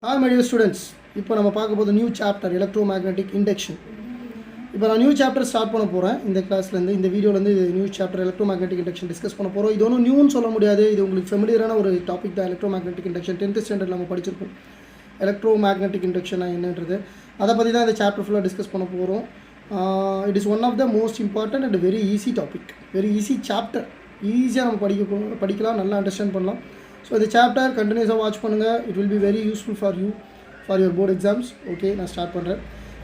Hi my dear students, இப்போ நம்ம பார்க்க போது நியூ சாப்டர் எலக்ட்ரோமேக்னெட்டிக் இண்டக்ஷன். இப்போ நான் நியூ சாப்டர் ஸ்டார்ட் பண்ண போகிறேன். இந்த கிளாஸ்லேருந்து இந்த வீடியோலேருந்து new chapter electromagnetic induction discuss பண்ண போகிறோம். இது ஒன்றும் நியூன்னு சொல்ல முடியாது, இது உங்களுக்கு ஃபெமிலியரான ஒரு டாபிக் தான். எலக்ட்ரோமேக்னெட்டிக் இண்டக்ஷன் 10th ஸ்டாண்டர்ட் நம்ம படிச்சிருக்கோம். எலக்ட்ரோமேக்னெட்டிக் இண்டக்ஷன் என்னன்றது அதை பற்றி தான் இந்த சாப்டர் ஃபுல்லாக டிஸ்கஸ் பண்ண போகிறோம். It is one of the most important and very easy topic, very easy chapter. ஈஸியாக நம்ம படிக்கலாம், நல்லா அண்டர்ஸ்டாண்ட் பண்ணலாம். ஸோ இந்த சாப்டர் கண்டினியூஸாக வாட்ச் பண்ணுங்கள். It will be very useful for you for your board exams. Okay, நான் ஸ்டார்ட் பண்ணுறேன்.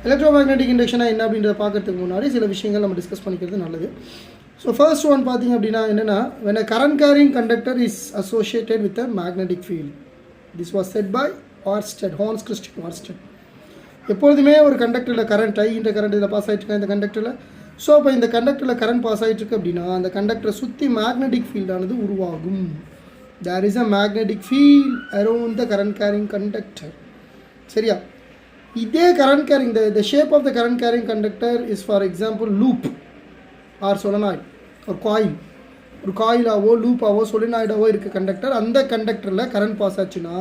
எலக்ட்ரோமேக்னெட்டிக் இண்டக்ஷனாக என்ன அப்படின்றத பார்க்கறதுக்கு முன்னாடி சில விஷயங்கள் நம்ம டிஸ்கஸ் பண்ணிக்கிறது நல்லது. ஸோ ஃபர்ஸ்ட் ஒன் பார்த்திங்க அப்படின்னா என்னென்னா, when a current carrying conductor is associated with a magnetic field. This was said by Hans Christian Ørsted. எப்பொழுதுமே ஒரு கண்டக்டரில் கரண்ட் இந்த கரண்ட் இதில் பாஸ் ஆகிட்டு இந்த கண்டக்டரில். ஸோ இப்போ இந்த கண்டக்டரில் கரண்ட் பாஸ் ஆகிட்டுருக்கு அப்படின்னா அந்த கண்டக்டரை சுற்றி மேக்னெட்டிக் ஃபீல்டானது உருவாகும். There is a magnetic field around the current carrying conductor. சரியா? இதே current carrying, the shape of the current carrying conductor is for example loop or solenoid or coil. ஒரு காயிலாவோ லூப்பாவோ சொலினாய்டாவோ இருக்க கண்டக்டர், அந்த கண்டக்டரில் கரண்ட் பாஸ் ஆச்சுன்னா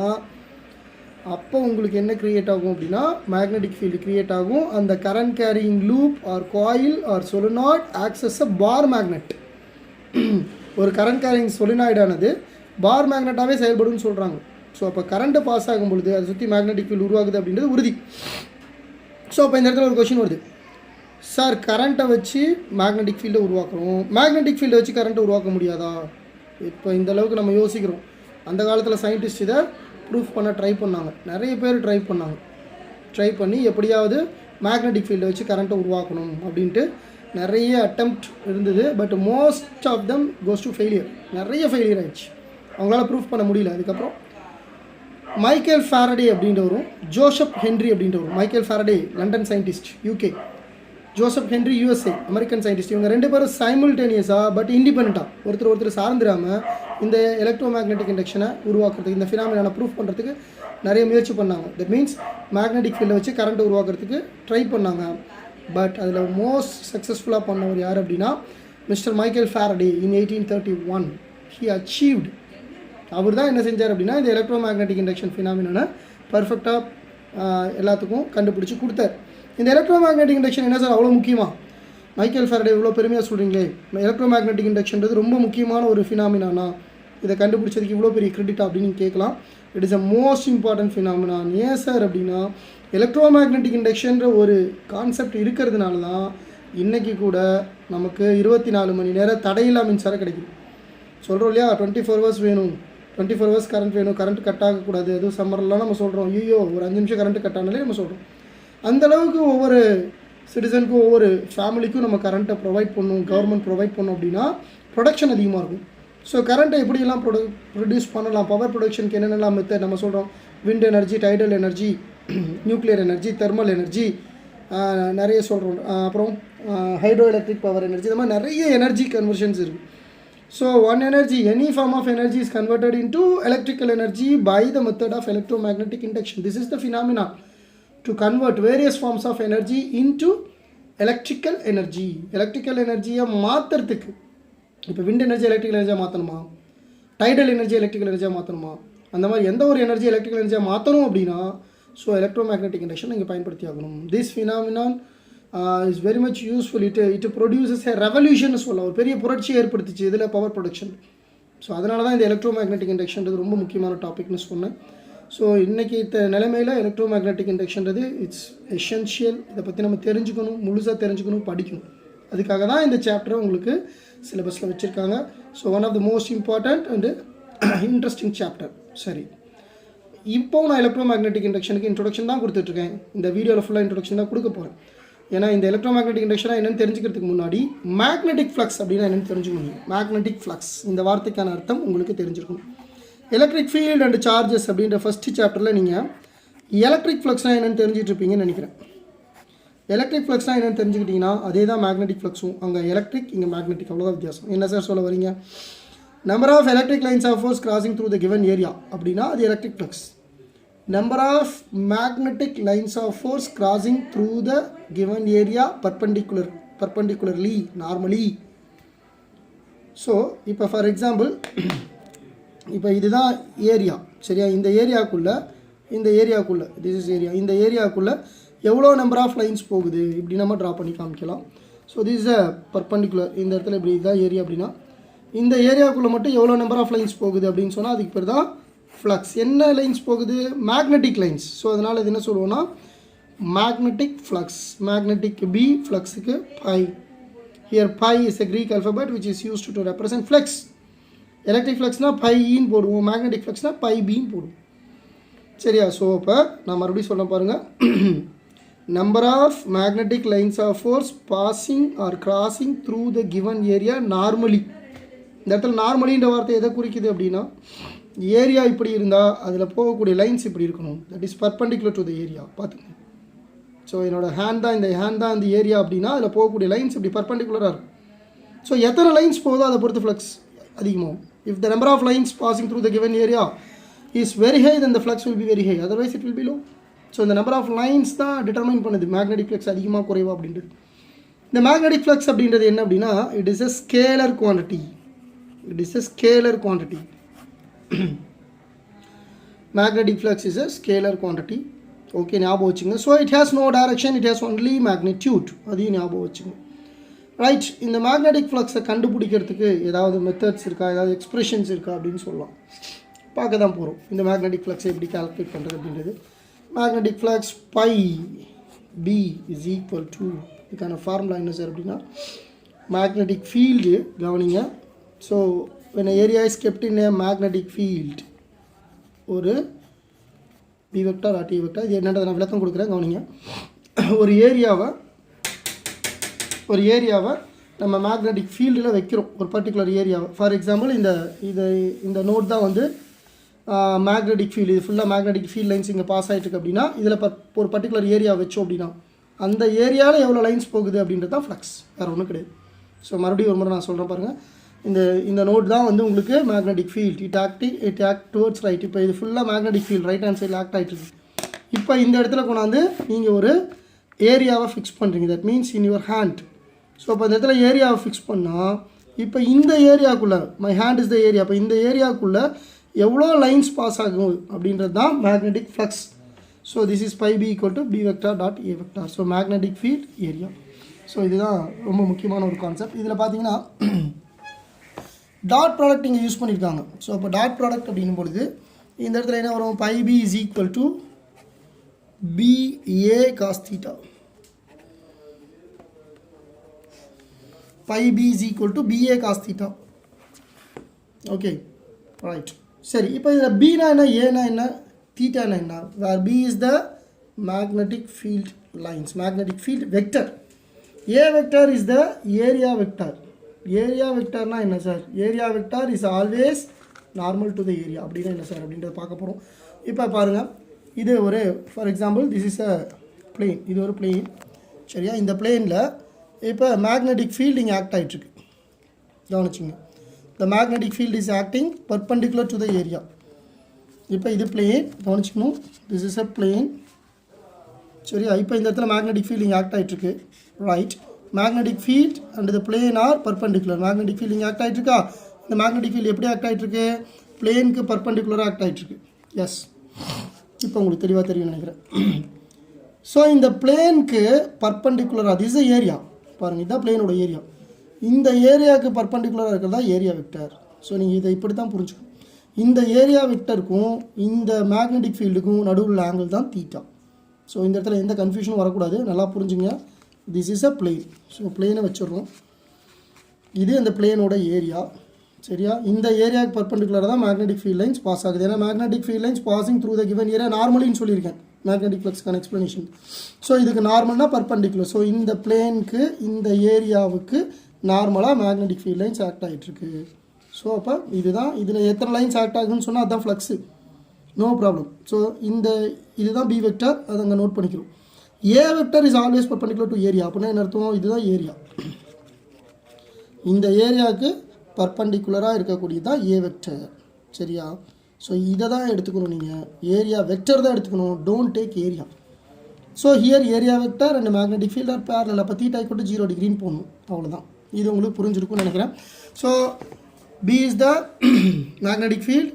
அப்போ உங்களுக்கு என்ன க்ரியேட் ஆகும் அப்படின்னா மேக்னெட்டிக் ஃபீல்டு க்ரியேட் ஆகும். அந்த current carrying loop or coil or solenoid acts as a bar magnet. ஒரு கரண்ட் கேரியிங் சொலினாய்டானது பார் மேக்னெட்டாகவே செயல்படும்னு சொல்கிறாங்க. ஸோ அப்போ கரண்ட்டு பாஸ் ஆகும் பொழுது அதை சுற்றி மேக்னெட்டிக் ஃபீல்டு உருவாகுது அப்படின்றது உறுதி. ஸோ அப்போ இந்த இடத்துல ஒரு கொஷின் வருது, சார் கரண்ட்டை வச்சு மேக்னெட்டிக் ஃபீல்டை உருவாக்குறோம், மேக்னெட்டிக் ஃபீல்டை வச்சு கரண்ட்டை உருவாக்க முடியாதா? இப்போ இந்த அளவுக்கு நம்ம யோசிக்கிறோம். அந்த காலத்தில் சயின்டிஸ்ட் இதை ப்ரூஃப் பண்ண ட்ரை பண்ணாங்க, நிறைய பேர் ட்ரை பண்ணி எப்படியாவது மேக்னெட்டிக் ஃபீல்டை வச்சு கரண்ட்டை உருவாக்கணும் அப்படின்ட்டு நிறைய அட்டெம்ப்ட் இருந்தது. But most of them goes to failure. நிறைய ஃபெயிலியர் ஆயிடுச்சு, அவங்களால ப்ரூஃப் பண்ண முடியல. அதுக்கப்புறம் மைக்கேல் ஃபாரடே அப்படின்றவரும் ஜோசப் ஹென்ரி அப்படின்றவரும், Michael Faraday London scientist UK, Joseph Henry USA American scientist, இவங்க ரெண்டு பேரும் சைமில்டேனியஸாக பட் இண்டிபெண்ட்டாக ஒருத்தர் சார்ந்துடாமல் இந்த எலக்ட்ரோமேக்னெட்டிக் இண்டக்ஷனை உருவாக்குறதுக்கு, இந்த ஃபினாமினான ப்ரூஃப் பண்ணுறதுக்கு நிறைய முயற்சி பண்ணாங்க. தட் மீன்ஸ் மேக்னெட்டிக் ஃபீல்டை வச்சு கரண்ட்டை உருவாக்குறதுக்கு ட்ரை பண்ணாங்க. பட் அதில் மோஸ்ட் சக்ஸஸ்ஃபுல்லாக பண்ணவர் யார் அப்படின்னா mister Michael Faraday. In 1831 he achieved. அவர் தான் என்ன செஞ்சார் அப்படின்னா இந்த எலக்ட்ரோமேக்னெட்டிக் இண்டக்ஷன் ஃபினாமினான பர்ஃபெக்டாக எல்லாத்துக்கும் கண்டுபிடிச்சி கொடுத்தார். இந்த எலக்ட்ரோமேக்னெட்டிக் இண்டக்ஷன் என்ன சார் அவ்வளோ முக்கியமா? மைக்கேல் ஃபாரடே இவ்வளோ பெருமையாக சொல்கிறீங்களே, எலக்ட்ரோமேக்னெட்டிக் இண்டக்ஷன்றது ரொம்ப முக்கியமான ஒரு ஃபினாமினானா, இதை கண்டுபிடிச்சதுக்கு இவ்வளோ பெரிய கிரெடிட் அப்படின்னு கேட்கலாம். It is a most important phenomenon. ஏன் சார் அப்படின்னா எலக்ட்ரோமேக்னெட்டிக் இண்டக்ஷன்ற ஒரு கான்செப்ட் இருக்கிறதுனால தான் இன்றைக்கி கூட நமக்கு 24 மணி நேரம் தடையில்லா மின்சாரம் கிடைக்குது. சொல்கிறோம் இல்லையா, 24 ஹவர்ஸ் வேணும், 24 ஹவர்ஸ் கரண்ட் வேணும், கரண்ட் கட் ஆகக்கூடாது. அதுவும் சம்மர்லாம் நம்ம சொல்கிறோம், ஐயோ ஒரு 5 நிமிஷம் கரண்ட் கட் ஆனாலே நம்ம சொல்கிறோம். அந்தளவுக்கு ஒவ்வொரு சிட்டிசனுக்கும் ஒவ்வொரு ஃபேமிலிக்கும் நம்ம கரண்ட்டை ப்ரொவைட் பண்ணணும், கவர்மெண்ட் ப்ரொவைட் பண்ணணும் அப்படின்னா ப்ரொடக்ஷன் அதிகமாக இருக்கும். ஸோ கரண்ட்டை எப்படியெல்லாம் ப்ரொடியூஸ் பண்ணலாம், பவர் ப்ரொடக்ஷனுக்கு என்னென்னலாம் மெத்தட் நம்ம சொல்கிறோம், wind energy, tidal energy, nuclear energy, thermal energy நிறைய சொல்கிறோம். அப்புறம் ஹைட்ரோ எலக்ட்ரிக் பவர் எனர்ஜி, இந்த மாதிரி நிறைய எனர்ஜி கன்வர்ஷன்ஸ் இருக்குது. So one energy, any form of energy is converted into electrical energy by the method of electromagnetic induction. This is the phenomenon to convert various forms of energy into electrical energy. Electrical energy மாற்றுறதுக்கு இப்போ wind energy electrical எனர்ஜியாக மாற்றணுமா, tidal energy electrical எனர்ஜியாக மாற்றணுமா, அந்த மாதிரி எந்த ஒரு energy electrical எனர்ஜியாக மாற்றணும் அப்படின்னா ஸோ எலக்ட்ரோமேக்னெட்டிக் இண்டக்ஷன் நீங்கள் பயன்படுத்தி ஆகணும். This phenomenon is very much useful. It produces a revolution சொல்லலாம், ஒரு பெரிய புரட்சியை ஏற்படுத்திச்சு இதில் பவர் ப்ரொடக்ஷன். ஸோ அதனால தான் இந்த எலக்ட்ரோமேக்னெட்டிக் இண்டக்ஷன்றது ரொம்ப முக்கியமான டாபிக்னு சொன்னேன். ஸோ இன்றைக்கி நிலைமையில் எலக்ட்ரோமேக்னெட்டிக் இண்டக்ஷன்றது இட்ஸ் எசென்ஷியல். இதை பற்றி நம்ம தெரிஞ்சுக்கணும், முழுசாக தெரிஞ்சுக்கணும், படிக்கணும். அதுக்காக தான் இந்த சாப்டரை உங்களுக்கு சிலபஸில் வச்சுருக்காங்க. So one of the most important and interesting chapter. சரி, இப்போ நான் எலக்ட்ரோமேக்னெட்டிக் இண்டக்ஷனுக்கு இன்ட்ரொடக்ஷன் தான் கொடுத்துட்ருக்கேன். இந்த வீடியோவில் ஃபுல்லாக இன்ட்ரொடக்ஷன் தான் கொடுக்க போகிறேன். ஏன்னா இந்த எலக்ட்ரோமேக்னெட்டிக் இண்டக்ஷனாக என்னென்னு தெரிஞ்சுக்கிறதுக்கு முன்னாடி மேக்னெட்டிக் ஃப்ளக்ஸ் அப்படின்னா என்னென்னு தெரிஞ்சுக்கணும். மேக்னெட்டிக் ஃப்ளக்ஸ் இந்த வார்த்தைக்கான அர்த்தம் உங்களுக்கு தெரிஞ்சிருக்கணும். எலக்ட்ரிக் ஃபீல்டு அண்ட் சார்ஜஸ் அப்படின்ற ஃபஸ்ட்டு சாப்டரில் நீங்கள் எலக்ட்ரிக் ஃப்ளக்ஸ்னால் என்னென்னு தெரிஞ்சிட்ருப்பீங்கன்னு நினைக்கிறேன். எலக்ட்ரிக் ஃப்ளக்ஸ்னால் என்னென்னு தெரிஞ்சுக்கிட்டிங்கன்னா அதே தான் மேக்னெட்டிக் ஃப்ளக்ஸும். அங்கே எலக்ட்ரிக், இங்கே மேக்னெட்டிக், அவ்வளோதான் வித்தியாசம். என்ன சார் சொல்ல வரீங்க? Number of electric lines of force crossing through the given area அப்படின்னா அது electric flux. Number of magnetic lines of force crossing through the given area perpendicularly normally. So இப்போ for example இப்போ இதுதான் ஏரியா, சரியா? இந்த ஏரியாக்குள்ளே இந்த ஏரியாக்குள்ளே, திஸ் இஸ் ஏரியா, இந்த ஏரியாக்குள்ளே எவ்வளோ நம்பர் ஆஃப் லைன்ஸ் போகுது இப்படி நம்ம ட்ரா பண்ணி காமிக்கலாம். So this is a perpendicular. இந்த இடத்துல இப்படி இதுதான் ஏரியா அப்படின்னா இந்த ஏரியாவுக்குள்ளே மட்டும் எவ்வளோ நம்பர் ஆஃப் லைன்ஸ் போகுது அப்படின்னு சொன்னால் அதுக்கு பேர் தான் ஃப்ளக்ஸ். என்ன லைன்ஸ் போகுது? Magnetic lines. ஸோ அதனால் இது என்ன சொல்லுவோம்னா மேக்னெட்டிக் ஃப்ளக்ஸ். மேக்னெட்டிக் பி, ஃப்ளக்ஸுக்கு phi. Here pi is a Greek alphabet which is used to represent flux. Electric flux na pi e ன்னு போடுவோம், magnetic flux na pi b ன்னு போடுவோம். சரியா? ஸோ இப்போ நான் மறுபடியும் சொல்ல பாருங்கள். Number of magnetic lines of force passing or crossing through the given area normally. இந்த இடத்துல நார்மலின்ற வார்த்தை எதை குறிக்குது அப்படின்னா ஏரியா இப்படி இருந்தால் அதில் போகக்கூடிய லைன்ஸ் இப்படி இருக்கணும். That is perpendicular to the area. பார்த்துங்க. ஸோ என்னோடய ஹேண்ட் தான் இந்த ஏரியா அப்படின்னா அதில் போகக்கூடிய லைன்ஸ் இப்படி பர்பண்டிகுலராக இருக்கும். ஸோ எத்தனை லைன்ஸ் போகுதோ அதை பொறுத்து ஃப்ளக்ஸ் அதிகமாகும். If the number of lines passing through the given area is very high then the flux will be very high, otherwise it will be low. So இந்த நம்பர் ஆஃப் லைன்ஸ் தான் determine பண்ணுது magnetic flux அதிகமாக குறைவா அப்படின்றது. இந்த magnetic flux அப்படின்றது என்ன அப்படின்னா it is a scalar quantity. Magnetic flux is a scalar quantity. Okay, ஞாபகம் வச்சுங்க. So it has no direction, it has only magnitude. அதையும் ஞாபகம் வச்சுங்க. ரைட். இந்த மேக்னெட்டிக் ஃப்ளக்ஸை கண்டுபிடிக்கிறதுக்கு ஏதாவது மெத்தட்ஸ் இருக்கா, ஏதாவது எக்ஸ்பிரஷன்ஸ் இருக்கா அப்படின்னு சொல்லலாம். பார்க்க தான் போகிறோம் இந்த மேக்னெட்டிக் ஃப்ளக்ஸை எப்படி கால்குலேட் பண்ணுறது அப்படின்றது. Magnetic flux phi B is equal to இதுக்கான ஃபார்முலா என்ன சார் அப்படின்னா மேக்னெட்டிக் ஃபீல்டு. கவனிங்க. So when an area is kept in a magnetic field ஒரு B vector or T vector, இது என்னன்றதை நான் விளக்கம் கொடுக்குறேன். கவனிங்க. ஒரு ஏரியாவை நம்ம மேக்னெட்டிக் ஃபீல்டில் வைக்கிறோம், ஒரு பர்டிகுலர் ஏரியாவை. ஃபார் எக்ஸாம்பிள் இந்த நோட் தான் வந்து மேக்னெட்டிக் ஃபீல்டு. இது ஃபுல்லாக மேக்னெட்டிக் ஃபீல்ட் லைன்ஸ் இங்கே பாஸ் ஆகிட்டுருக்கு அப்படின்னா இதில் ஒரு பர்டிகுலர் ஏரியா வச்சோம் அப்படின்னா அந்த ஏரியாவில் எவ்வளோ லைன்ஸ் போகுது அப்படின்றது தான் ஃப்ளக்ஸ், வேறு ஒன்றும் கிடையாது. ஸோ மறுபடியும் ஒரு முறை நான் சொல்கிறேன் பாருங்கள். இந்த நோட் தான் வந்து உங்களுக்கு magnetic field. It act towards right. இப்போ இது ஃபுல்லாக மேக்னெட்டிக் ஃபீல்ட் ரைட் ஹேண்ட் சைடில் ஆக்ட் ஆகிட்டு இருக்கு. இப்போ இந்த இடத்துல கொண்டாந்து நீங்கள் ஒரு ஏரியாவை ஃபிக்ஸ் பண்ணுறீங்க. That means in your hand. So இப்போ இந்த இடத்துல ஏரியாவை ஃபிக்ஸ் பண்ணால் இப்போ இந்த ஏரியாவுக்குள்ளே my hand is the area. இப்போ இந்த ஏரியாவுக்குள்ளே எவ்வளோ லைன்ஸ் பாஸ் ஆகும் அப்படின்றது தான் magnetic flux. So this is phi B equal to B vector dot A vector. So magnetic field area. So இதுதான் ரொம்ப முக்கியமான ஒரு கான்செப்ட். இதில் பார்த்தீங்கன்னா டாட் ப்ராடக்ட் இங்கே யூஸ் பண்ணியிருக்காங்க. ஸோ அப்போ டாட் ப்ராடக்ட் அப்படின்னும் பொழுது இந்த இடத்துல என்ன வரும்? Phi B is equal to BA cos theta. Pi B is equal to BA cos theta. Okay, right. சரி, இப்போ இதில் B na என்ன theta na என்ன? Where B is the magnetic field lines, magnetic field vector. A vector is the area vector. Area vector na என்ன sir? Area vector is always normal to the area. அப்படின்னா என்ன sir அப்படின்றத பார்க்க போகிறோம். இப்போ பாருங்கள், இது ஒரு for example this is a plane. இது ஒரு பிளேன். சரியா? இந்த பிளேனில் இப்போ மேக்னெட்டிக் ஃபீல்டு இங்கே ஆக்ட் ஆகிட்டுருக்கு. கவனிச்சுங்க. The magnetic field is acting perpendicular to the area. இப்போ இது பிளேன், கவனிச்சுக்கணும். This is a plane. சரியா? இப்போ இந்த இடத்துல மேக்னெட்டிக் ஃபீல்டு இங்கே ஆக்ட் ஆகிட்டுருக்கு. Right. Magnetic field and the plane are perpendicular. Magnetic field இங்கே ஆக்ட் ஆகிட்டுருக்கா? இந்த மேக்னெட்டிக் ஃபீல்டு எப்படி ஆக்ட் ஆகிட்டுருக்கு? பிளேனுக்கு பர்பண்டிகுலராக ஆக்ட் ஆகிட்டுருக்கு. எஸ், இப்போ உங்களுக்கு தெளிவாக தெரியும் நினைக்கிறேன். ஸோ இந்த பிளேனுக்கு பர்பண்டிகுலராக திஸ் ஏரியா பாருங்கள், இதுதான் பிளேனோட ஏரியா. இந்த ஏரியாவுக்கு பர்பண்டிகுலராக இருக்கிறதா ஏரியா வெக்டர். ஸோ நீங்கள் இதை இப்படி தான் புரிஞ்சுக்கணும். இந்த ஏரியா வெக்டருக்கும் இந்த மேக்னெட்டிக் ஃபீல்டுக்கும் நடுவில் ஆங்கிள் தான் தீட்டா. ஸோ இந்த இடத்துல எந்த கன்ஃபியூஷனும் வரக்கூடாது, நல்லா புரிஞ்சுங்க. This is a plane. So பிளேனை வச்சிடுறோம். இது அந்த பிளேனோட ஏரியா. சரியா? இந்த ஏரியாவுக்கு பர்பண்டிகுலராக தான் மேக்னெட்டிக் ஃபீல்ட் லைன்ஸ் பாஸ் ஆகுது. ஏன்னா magnetic field lines passing through the given area நார்மலின்னு சொல்லியிருக்கேன் மேக்னெட்டிக் ஃப்ளக்ஸ்க்கான எக்ஸ்ப்ளனேஷன். ஸோ இதுக்கு நார்மல்னா பர்பண்டிகுலர். ஸோ இந்த பிளேனுக்கு இந்த ஏரியாவுக்கு நார்மலாக மேக்னெட்டிக் ஃபீல்ட் லைன்ஸ் ஆக்ட் ஆகிட்டுருக்கு. ஸோ அப்போ இதுதான் இதில் எத்தனை லைன்ஸ் ஆக்ட் ஆகுதுன்னு சொன்னால் அதுதான் ஃப்ளக்ஸு. No problem. ஸோ இதுதான் பி வெக்டர், அதை அங்கே நோட் பண்ணிக்கிறோம். A vector is always perpendicular to area. அப்படின்னா என்ன அர்த்தம்? இதுதான் ஏரியா. இந்த ஏரியாவுக்கு பர்பண்டிகுலராக இருக்கக்கூடியது தான் ஏ வெக்டர். சரியா? ஸோ இதை தான் எடுத்துக்கணும். நீங்கள் ஏரியா வெக்டர் தான் எடுத்துக்கணும். Don't take area. So here area vector and magnetic field R parallel. அப்போ தீட்டா ஈக்குவல் டு 0 டிகிரின்னு போகணும். அவ்வளோதான். இது உங்களுக்கு புரிஞ்சிருக்கும்னு நினைக்கிறேன். So B is the magnetic field,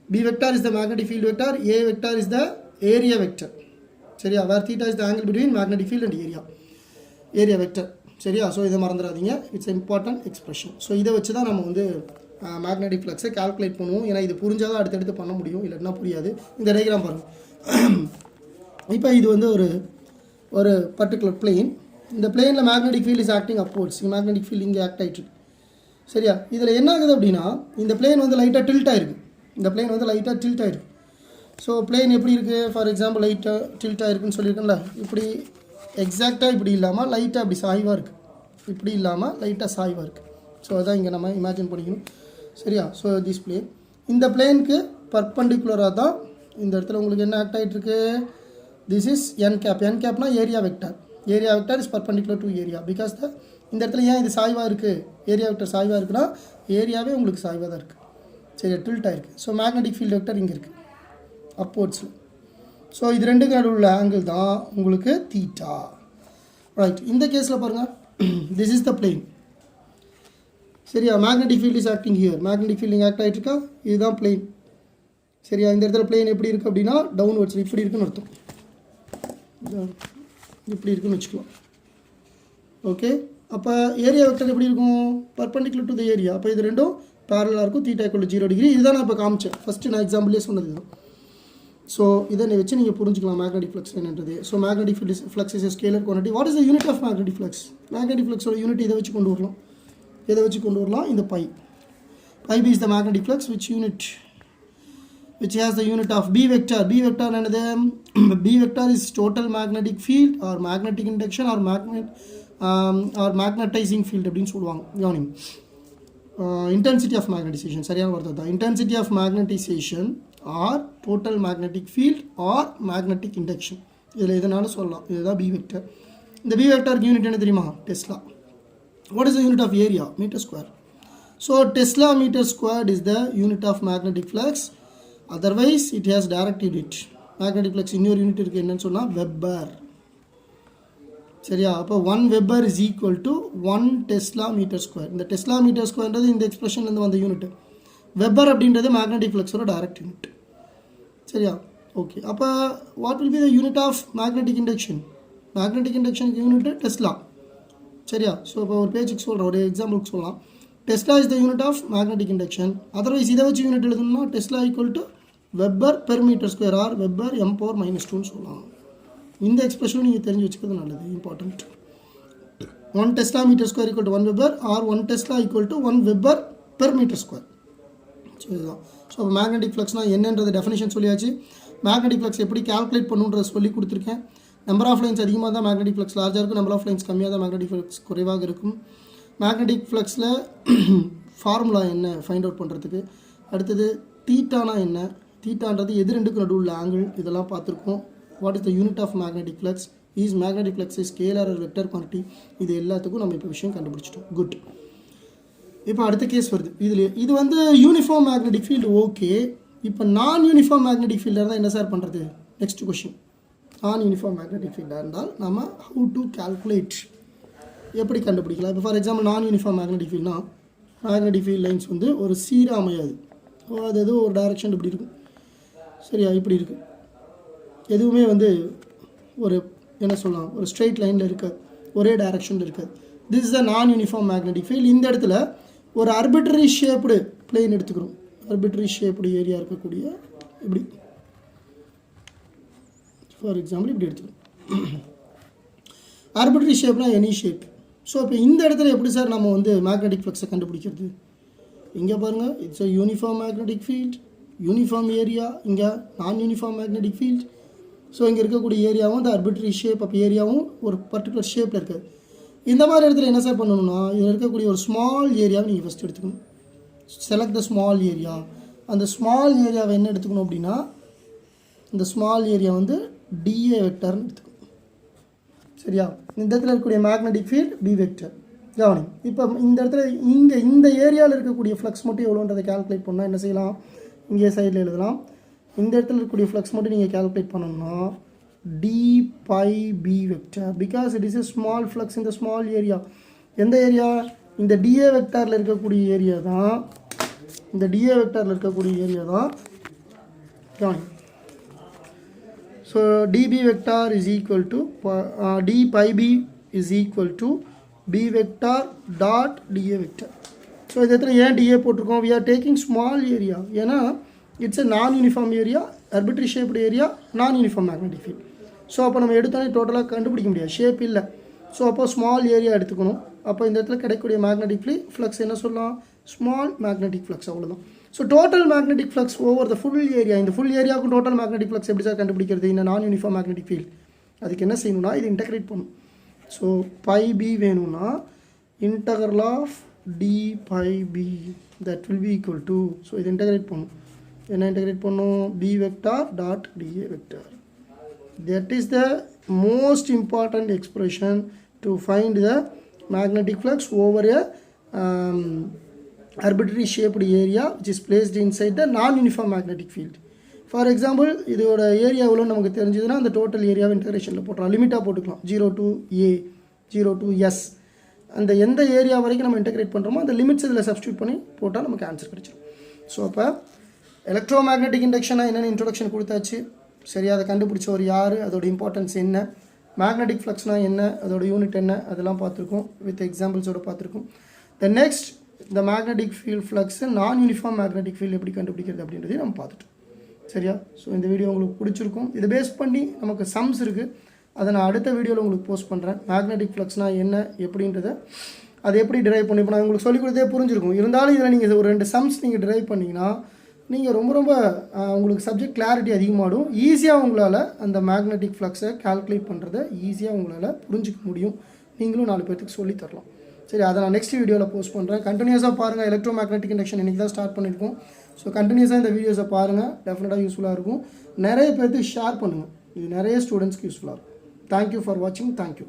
B vector is the magnetic field vector, A vector is the area vector. சரியா, where theta is the angle between magnetic field and area vector. சரியா, so இதை மறந்துடாதீங்க, it's important expression. So இதை வச்சு தான் நம்ம வந்து magnetic ஃப்ளக்ஸை கால்குலேட் பண்ணுவோம். ஏன்னா இது புரிஞ்சால் தான் அடுத்தடுத்து பண்ண முடியும், இல்லைன்னா புரியாது. இந்த டயக்ராம் பாருங்கள். இப்போ இது வந்து ஒரு பர்டிகுலர் பிளேன். இந்த பிளேனில் magnetic field is acting upwards. Magnetic field இங்கே ஆக்ட் ஆகிட்டு. சரியா, இதில் என்ன ஆகுது அப்படின்னா இந்த பிளேன் வந்து லைட்டாக டில்ட் ஆகிருக்கு. இந்த பிளேன் வந்து லைட்டாக டில்ட் ஆகிருக்கு. ஸோ பிளேன் எப்படி இருக்குது, ஃபார் எக்ஸாம்பிள் லைட்டாக டில்ட் ஆகிருக்குன்னு சொல்லியிருக்கேன்ல, இப்படி எக்ஸாக்டாக இப்படி இல்லாமல் லைட்டாக அப்படி சாய்வாக இருக்குது, இப்படி இல்லாமல் லைட்டாக சாய்வாக இருக்குது. ஸோ அதான் இங்கே நம்ம இமேஜின் பண்ணிக்கணும். சரியா, ஸோ திஸ் பிளேன், இந்த பிளேனுக்கு பர்பண்டிகுலராக தான் இந்த இடத்துல உங்களுக்கு என்ன ஆக்ட் ஆகிட்டுருக்கு. திஸ் இஸ் என் கேப்னா area vector is perpendicular to area. Because இந்த இடத்துல ஏன் இது சாய்வாக இருக்குது, ஏரியா வெக்டர் சாய்வாக இருக்குன்னா ஏரியாவே உங்களுக்கு சாய்வாக தான் இருக்குது. சரியா, டில்ட் ஆகிருக்கு. ஸோ மேக்னெட்டிக் ஃபீல்ட் வெக்டர் இங்கே இருக்குது அப்வர்ட்ஸில். ஸோ இது ரெண்டுக்கு நடுவில் உள்ள ஆங்கிள் தான் உங்களுக்கு தீட்டா. ரைட், இந்த கேஸில் பாருங்கள், திஸ் இஸ் த பிளேன். சரியா, magnetic field is acting here. Magnetic field இங்கே ஆக்ட் ஆகிட்டு இருக்கா, இதுதான் பிளேன். சரியா, இந்த இடத்துல பிளேன் எப்படி இருக்குது அப்படின்னா டவுன்வர்ட்ஸ் இப்படி இருக்குன்னு அர்த்தம். இப்படி இருக்குன்னு வச்சுக்கலாம். ஓகே, அப்போ ஏரியா வெக்டர் எப்படி இருக்கும், பர்பண்டிகுலர் டு த ஏரியா. அப்போ இது ரெண்டும் பேரலாக இருக்கும், தீட்டா = 0 டிகிரி. இதுதான் நான் இப்போ காமிச்சேன், ஃபஸ்ட்டு நான் எக்ஸாம்பிளே சொன்னது தான். ஸோ இதை வச்சு நீங்கள் புரிஞ்சுக்கலாம் மேக்னெட்டிக் ஃப்ளக்ஸ் என்னன்றது. So magnetic flux is scalar quantity. What is the unit of magnetic flux? Magnetic ஃப்ளக்ஸோட யூனிட் இதை வச்சு கொண்டு வரலாம். இந்த phi b is the magnetic flux which has the unit of b vector. B vector என்னது, b vector is total magnetic field or magnetic induction or magnetizing field அப்படின்னு சொல்லுவாங்க. கவனிங்க, intensity of magnetization சரியான வார்த்தை தான். intensity of magnetization or total magnetic field or magnetic induction, இதில் எதனாலும் சொல்லலாம். இதுதான் b vector. இந்த b vector யூனிட் என்ன தெரியுமா, Tesla. What is the unit of area? Meter square. So Tesla meter squared is the unit of magnetic flux. Otherwise it has direct unit. Magnetic flux இன்னொரு unit இருக்குது, என்னன்னு சொன்னால் webber. சரியா, அப்போ 1 webber is equal to 1 Tesla meter square. இந்த Tesla meter squareன்றது இந்த எக்ஸ்பிரஷன்லேருந்து வந்த யூனிட். வெப்பர் அப்படின்றது மேக்னெட்டிக் ஃப்ளக்ஸோட டைரக்ட் யூனிட். சரியா, ஓகே. அப்போ what will be the unit of magnetic induction? Magnetic இண்டக்ஷனுக்கு யூனிட் டெஸ்லா. சரியா, ஸோ இப்போ ஒரு பேஜுக்கு சொல்கிறேன், ஒரு எக்ஸாம்பிளுக்கு சொல்லலாம். Tesla is the unit of magnetic induction. Otherwise இதை வச்சு யூனிட் எழுதணும்னா tesla = weber per metre square or weber m⁻²ன்னு சொல்லலாம். இந்த எக்ஸ்பிரஷனும் நீங்கள் தெரிஞ்சு வச்சுக்கிறது நல்லது, important. 1 Tesla meter square = 1 weber or 1 Tesla = 1 weber per metre square. So இதுதான். ஸோ இப்போ மேக்னெட்டிக் ஃப்ளக்ஸ்னால் என்னன்றது டெஃபினேஷன் சொல்லியாச்சு. மேக்னெட்டிக் ஃப்ளக்ஸ் எப்படி கால்குலேட் பண்ணுன்றதை சொல்லி கொடுத்துருக்கேன். நம்பர் ஆஃப் லைன்ஸ் அதிகமாக தான் மேக்னெட்டிக் ஃப்ளக்ஸ் லார்ஜாக இருக்கும், நம்பர் ஆஃப் லைன்ஸ் கம்மியாக தான் மேக்னெட்டிக் ஃப்ளக்ஸ் குறைவாக இருக்கும். மேக்னெட்டிக் ஃப்ளக்ஸில் ஃபார்முலா என்ன ஃபைண்ட் அவுட் பண்ணுறதுக்கு, அடுத்தது தீட்டானா என்ன, தீட்டான்றது எது ரெண்டுக்கு நடுவில் ஆங்கிள், இதெல்லாம் பார்த்துருக்கோம். What is the unit of magnetic flux, is magnetic flux is scalar or vector quantity, இது எல்லாத்துக்கும் நம்ம இப்போ விஷயம் கண்டுபிடிச்சிட்டோம். குட். இப்போ அடுத்த கேஸ் வருது. இது வந்து யூனிஃபார்ம் மேக்னெட்டிக் ஃபீல்டு ஓகே. இப்போ நான் யூனிஃபார்ம் மேக்னெட்டிக் ஃபீல்டாக இருந்தால் என்ன சார் பண்ணுறது? Next question. நான் யூனிஃபார்ம் மேக்னெட்டிக் ஃபீல்டாக இருந்தால் நம்ம ஹவு டு கால்குலேட், எப்படி கண்டுபிடிக்கலாம்? இப்போ ஃபார் எக்ஸாம்பிள் நான் யூனிஃபார்ம் மேக்னெட்டிக் ஃபீல்ட்னா மேக்னெட்டிக் ஃபீல்ட் லைன்ஸ் வந்து ஒரு சீராக அமையாது. அது எதுவும் ஒரு டைரக்ஷன் இப்படி இருக்கும். சரியா, இப்படி இருக்குது. எதுவுமே வந்து ஒரு என்ன சொல்லலாம், ஒரு ஸ்ட்ரெயிட் லைனில் இருக்காது, ஒரே டைரக்ஷனில் இருக்காது. திஸ் இஸ் அ நான் யூனிஃபார்ம் மேக்னெட்டிக் ஃபீல்ட். இந்த இடத்துல ஒரு ஆர்பிட்ரரி ஷேப்டு பிளேன் எடுத்துக்கிறோம். ஆர்பிட்ரரி ஷேப்டு ஏரியா இருக்கக்கூடிய இப்படி ஃபார் எக்ஸாம்பிள் இப்படி எடுத்துக்கிறோம். ஆர்பிட்ரரி ஷேப்னா எனி ஷேப். ஸோ இப்போ இந்த இடத்துல எப்படி சார் நம்ம வந்து மேக்னெட்டிக் ஃப்ளக்ஸை கண்டுபிடிக்கிறது? இங்கே பாருங்கள், it's a uniform magnetic field, uniform area. இங்கே நான் யூனிஃபார்ம் மேக்னெட்டிக் ஃபீல்ட். ஸோ இங்கே இருக்கக்கூடிய ஏரியாவும் இந்த ஆர்பிட்ரரி ஷேப், அப்போ ஏரியாவும் ஒரு பர்டிகுலர் ஷேப்பில் இருக்காது. இந்த மாதிரி இடத்துல என்ன சார் பண்ணணும்னா, இதில் இருக்கக்கூடிய ஒரு ஸ்மால் ஏரியாவை நீங்கள் ஃபஸ்ட் எடுத்துக்கணும். Select the small area. அந்த ஸ்மால் ஏரியாவை என்ன எடுத்துக்கணும் அப்படின்னா, இந்த ஸ்மால் ஏரியா வந்து டிஏ வெக்டர்னு எடுத்துக்கணும். சரியா, இந்த இடத்துல இருக்கக்கூடிய மேக்னெட்டிக் ஃபீல்ட் பி வெக்டர். கவனி, இப்போ இந்த இடத்துல இந்த ஏரியாவில் இருக்கக்கூடிய ஃப்ளக்ஸ் மட்டும் எவ்வளோன்றதை கால்குலேட் பண்ணால் என்ன செய்யலாம், இங்கே சைடில் எழுதலாம். இந்த இடத்துல இருக்கக்கூடிய ஃப்ளக்ஸ் மட்டும் நீங்கள் கால்குலேட் பண்ணணும்னா d by b vector, because it is a small flux இந்த ஸ்மால் ஏரியா. எந்த ஏரியா? இந்த டிஏ வெக்டாரில் இருக்கக்கூடிய ஏரியா தான், இந்த டிஏ வெக்டாரில் இருக்கக்கூடிய ஏரியா தான். கவனி, so dB vector is equal to d pi b is equal to b vector dot dA vector. So இது எத்தனை ஏன் dA போட்டிருக்கோம்? we are taking small area ஏன்னா இட்ஸ் a நான் uniform area, arbitrary shaped area, நான் uniform magnetic field. So அப்போ நம்ம எடுத்தோன்னே டோட்டலாக கண்டுபிடிக்க முடியாது, ஷேப் இல்லை. ஸோ அப்போ ஸ்மால் ஏரியா எடுத்துக்கணும். அப்போ இந்த இடத்துல கிடைக்கக்கூடிய மேக்னெட்டிக் ஃப்ளக்ஸ் என்ன சொல்லலாம்? ஸ்மால் மேக்னெட்டிக் ஃப்ளக்ஸ், அவ்வளோதான். So total magnetic flux over the full area, இந்த ஃபுல் ஏரியாவுக்கும் டோட்டல் மேக்னெட்டிக் ஃப்ளக்ஸ் எப்படி சார் கண்டுபிடிக்கிறது? இந்த நான் யூனிஃபார்ம் மேக்னெட்டிக் ஃபீல்ட் அதுக்கு என்ன செய்யணும்னா இது இன்டகிரேட் பண்ணணும். ஸோ பை பி வேணும்னா integral of d by b that will be equal to, so இது இன்டகிரேட் பண்ணணும். என்ன இன்டகிரேட் பண்ணணும்? B vector dot d a vector. That is the most important expression to find the magnetic flux over a arbitrary shaped area which is placed inside the non-uniform magnetic field. For example, இதோட area எவ்வளோ நமக்கு தெரிஞ்சதுன்னா அந்த total ஏரியாவை இன்டகிரேஷனில் போட்டுறோம், லிமிட்டாக போட்டுக்கலாம் 0 to a 0 to s. அந்த எந்த ஏரியா வரைக்கும் நம்ம இன்டகிரேட் பண்ணுறோமோ அந்த லிமிட்ஸ் இதில் சப்ஸ்டியூட் பண்ணி போட்டால் நமக்கு ஆன்சர் கிடைச்சிடும். ஸோ அப்போ எலக்ட்ரோமேக்னெட்டிக் இண்டக்ஷனாக என்னென்னு இன்ட்ரோடக்ஷன் கொடுத்தாச்சு. சரி, அதை கண்டுபிடிச்சவர் யார், அதோட இம்பார்ட்டன்ஸ் என்ன, மேக்னெட்டிக் ஃப்ளக்ஸ்னால் என்ன, அதோட யூனிட் என்ன, அதெல்லாம் பார்த்துருக்கோம், வித் எக்ஸாம்பிள்ஸோடு பார்த்துருக்கோம். த நெக்ஸ்ட் இந்த மேக்னெட்டிக் ஃபீல்ட் ஃப்ளக்ஸு நான் யூனிஃபார்ம் மேக்னெட்டிக் ஃபீல்டு எப்படி கண்டுபிடிக்கிறது அப்படின்றதையும் நம்ம பார்த்துட்டோம். சரியா? ஸோ இந்த வீடியோ உங்களுக்கு பிடிச்சிருக்கும். இதை பேஸ் பண்ணி நமக்கு சம்ஸ் இருக்குது, அதை நான் அடுத்த வீடியோவில் உங்களுக்கு போஸ்ட் பண்ணுறேன். மேக்னெட்டிக் ஃப்ளக்ஸ்னால் என்ன எப்படின்றத அதை எப்படி டிரைவ் பண்ணி, இப்போ நான் உங்களுக்கு சொல்லிக் கொடுத்தே புரிஞ்சிருக்கும். இருந்தாலும் இதில் நீங்கள் ஒரு 2 சம்ஸ் நீங்கள் டிரைவ் பண்ணிங்கன்னா நீங்கள் ரொம்ப உங்களுக்கு சப்ஜெக்ட் கிளாரிட்டி அதிகமாகிடும். ஈஸியாக உங்களால் அந்த மேக்னெட்டிக் ஃப்ளக்ஸை கால்குலேட் பண்ணுறதை ஈஸியாக உங்களால் புரிஞ்சிக்க முடியும். நீங்களும் 4 பேர்த்துக்கு சொல்லி தரலாம். சரி, அதை நான் நெக்ஸ்ட் வீடியோவில் போஸ்ட் பண்ணுறேன். கண்டினியூஸாக பாருங்கள். எலக்ட்ரோ மேக்னெட்டிக் இண்டக்ஷன் இன்றைக்கி தான் ஸ்டார்ட் பண்ணியிருக்கோம். ஸோ கண்டினியூஸாக இந்த வீடியோஸை பாருங்கள், டெஃபினட்டாக யூஸ்ஃபுல்லாக இருக்கும். நிறைய பேர்த்துக்கு ஷேர் பண்ணுங்கள், இது நிறைய ஸ்டூடெண்ட்ஸ்க்கு யூஸ்ஃபுல்லாக இருக்கும். தேங்க்யூ ஃபார் வாட்சிங். தேங்க்யூ.